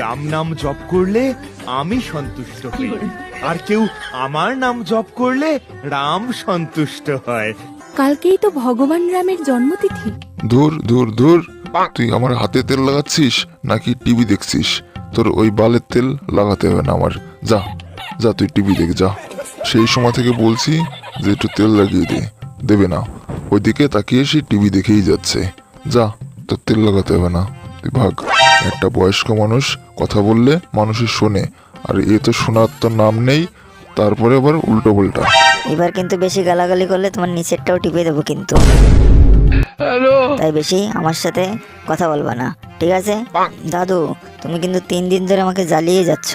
রাম নাম জপ করলে আমি সন্তুষ্ট হই, আর কেউ আমার নাম জপ করলে রাম সন্তুষ্ট হয়। কালকেই তো ভগবান রামের জন্মতিথি। দূর দূর দূর, তুই আমার হাতে তেল লাগাচ্ছিস নাকি টিভি দেখছিস? তোর ওই বালের তেল লাগাতে হবে না আমার। যা যা, তুই টিভি দেখ যা। সেই সময় থেকে বলছি যে একটু তেল লাগিয়ে দে, দেবে না। ওইদিকে তাকিয়ে সে টিভি দেখেই যাচ্ছে। যা, তোর তেল লাগাতে হবে না, তুই ভাগ। একটা বয়স্ক মানুষ কথা বললে মানুষের শোনে, আর এ তো শোনার তো নাম নেই, তারপরে আবার উল্টো পাল্টা। এবার কিন্তু বেশি গালাগালি করলে তোমার নিচেরটাও টিপে দেবো কিন্তু। তাই বেশি আমার সাথে কথা বলবা না, ঠিক আছে? দাদু, তুমি কিন্তু 3 দিন ধরে আমাকে জ্বালিয়ে যাচ্ছ।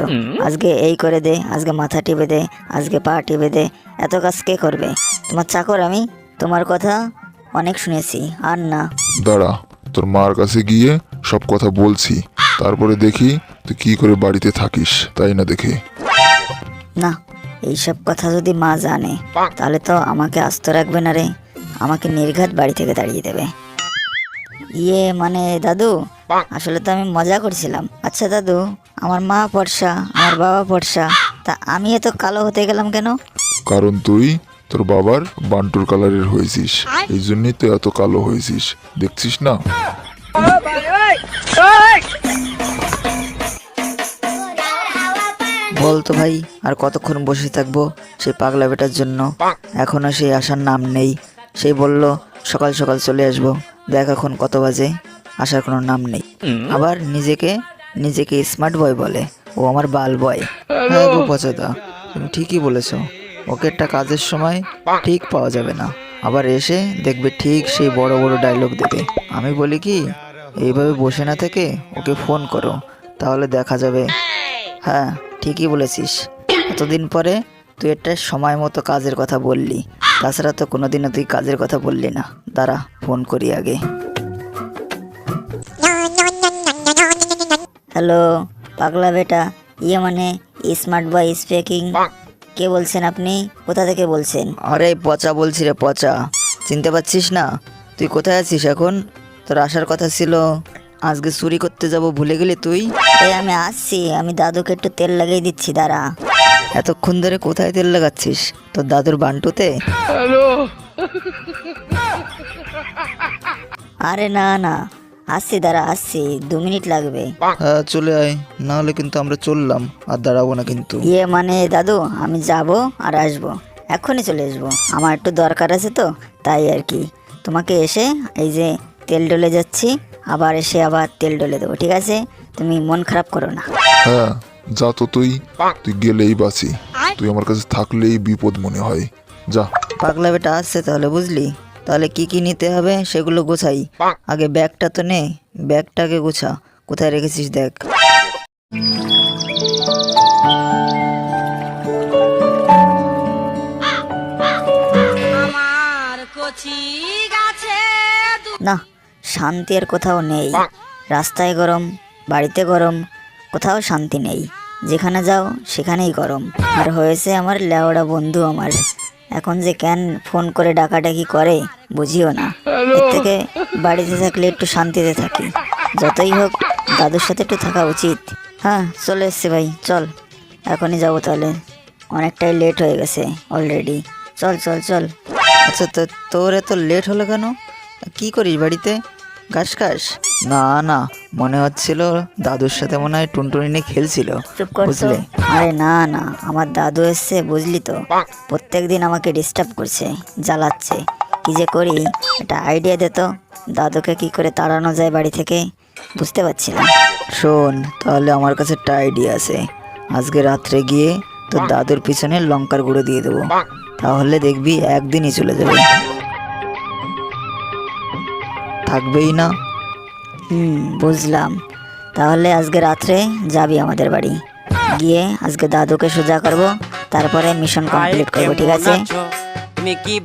আজকে এই করে দে, আজকে মাথা টিপে দে, আজকে পা টিপে দে। এত কাজ কে করবে? তোমার চাকর আমি। তোমার কথা অনেক শুনেছি, আর না। দাঁড়া, তোর মার কাছে গিয়ে সব কথা বলছি, তারপরে দেখি তুই কি করে বাড়িতে থাকিস, তাই না দেখে। না, এইসব কথা যদি মা জানে তাহলে তো আমাকে আস্ত রাখবে না রে, আমাকে নির্ঘাত বাড়ি থেকে তাড়িয়ে দেবে। ইয়ে মানে দাদু, আসলে তো আমি মজা করছিলাম। আচ্ছা দাদু, আমার মা ফর্সা, আমার বাবা ফর্সা, তা আমি এত কালো হতে গেলাম কেন? কারণ তুই তোর বাবার বান্টুর কালারের হয়েছিস, এই জন্যই তো এত কালো হয়েছিস, দেখছিস না? বলতো ভাই, আর কতক্ষণ বসে থাকবো সেই পাগলা বেটার জন্য? এখনো সেই আসার নাম নেই। সেই বলল সকাল সকাল চলে আসবো, দেখ এখন কত বাজে, আসার কোনো নাম নেই। আবার নিজেকে নিজেকে স্মার্ট বয় বলে, ও আমার বাল বয়। হ্যাঁ গো পচদা, তুমি ঠিকই বলেছো। ওকে একটা কাজের সময় ঠিক পাওয়া যাবে না, আবার এসে দেখবে ঠিক সেই বড় বড় ডায়লগ দেবে। আমি বলি কি, এইভাবে বসে না থেকে ওকে ফোন করো, তাহলে দেখা যাবে। হ্যাঁ ঠিকই বলেছিস, এতদিন পরে তুই একটা সময় মতো কাজের কথা বললি, তাছাড়া তো কোনোদিনও তুই কাজের কথা বললি না। দাঁড়া, ফোন করি আগে। হ্যালো পাগলা বেটা, ইয়ে মানে স্মার্ট বয় স্পিকিং। কে বলছেন আপনি? কোথা থেকে বলছেন? আরে পচা বলছি রে, পচা। চিনতে পারছিস না? তুই কোথায় আছিস এখন? তোর আসার কথা ছিল, আজকে চুরি করতে যাব, ভুলে গেলি তুই? এই আমি আসছি, আমি দাদুকে একটু তেল লাগিয়ে দিচ্ছি, দাঁড়া। এতক্ষণ ধরে কোথায় তেল লাগাচ্ছিস? তোর দাদুর বান্টুতে? আরে না না, আসছি, দাঁড়া আসছি, 2 মিনিট লাগবে। হ্যাঁ চলে আয়, না হলে কিন্তু আমরা চললাম, আর দাঁড়াবো না কিন্তু। ইয়ে মানে দাদু, আমি যাব আর আসবো, এখনই চলে আসবো। আমার একটু দরকার আছে তো, তাই আর কি। তোমাকে এসে এই যে তেল ডলে যাচ্ছি, আবার এসে আবার তেল ডলে দেবো, ঠিক আছে? তুমি মন খারাপ করো না। হ্যাঁ যা তো, তুই তুই গেলেই বাঁচি, তুই আমার কাছে থাকলেই বিপদ মনে হয়। যা। পাগলা বেটা আসছে তাহলে, বুঝলি? তাহলে কি কি নিতে হবে সেগুলো গোছাই। আগে ব্যাগটা তো নে, ব্যাগটাকে গোছা, কোথায় রেখেছিস দেখ। না, শান্তি আর কোথাও নেই। রাস্তায় গরম, বাড়িতে গরম, কোথাও শান্তি নেই। যেখানে যাও সেখানেই গরম। আর হয়েছে আমার লেওড়া বন্ধু আমার, এখন যে কেন ফোন করে ডাকাডাকি করে বুঝিও না। এর থেকে বাড়িতে থাকলে একটু শান্তিতে থাকি। যতই হোক দাদুর সাথে একটু থাকা উচিত। হ্যাঁ চলে এসছে ভাই, চল এখনই যাবো তাহলে, অনেকটাই লেট হয়ে গেছে অলরেডি। চল চল চল। আচ্ছা তোর এত লেট হলো কেন? কি করিস বাড়িতে? ঘাস খাস? না না, মনে হচ্ছিল দাদুর সাথে মনে হয় টুনটুনি নিয়ে খেলছিল, চুপ কর তো। বুঝলে? আরে না না, আমার দাদু এসছে বুঝলি তো, প্রত্যেকদিন আমাকে ডিস্টার্ব করছে, জ্বালাচ্ছে। কি যে করি, একটা আইডিয়া দে তো, দাদুকে কি করে তাড়ানো যায় বাড়ি থেকে, বুঝতে পারছি না। শোন, তাহলে আমার কাছে একটা আইডিয়া আছে। আজকে রাত্রে গিয়ে তোর দাদুর পিছনে লঙ্কার গুঁড়ো দিয়ে দেবো, তাহলে দেখবি একদিনই চলে যাবে, থাকবেই না। বুঝলাম। তাহলে আজকে রাত্রে যাবি আমাদের বাড়ি, গিয়ে আজকে দাদুকে সোজা করব, তারপরে মিশন কমপ্লিট করবো, ঠিক আছে? তুমি কি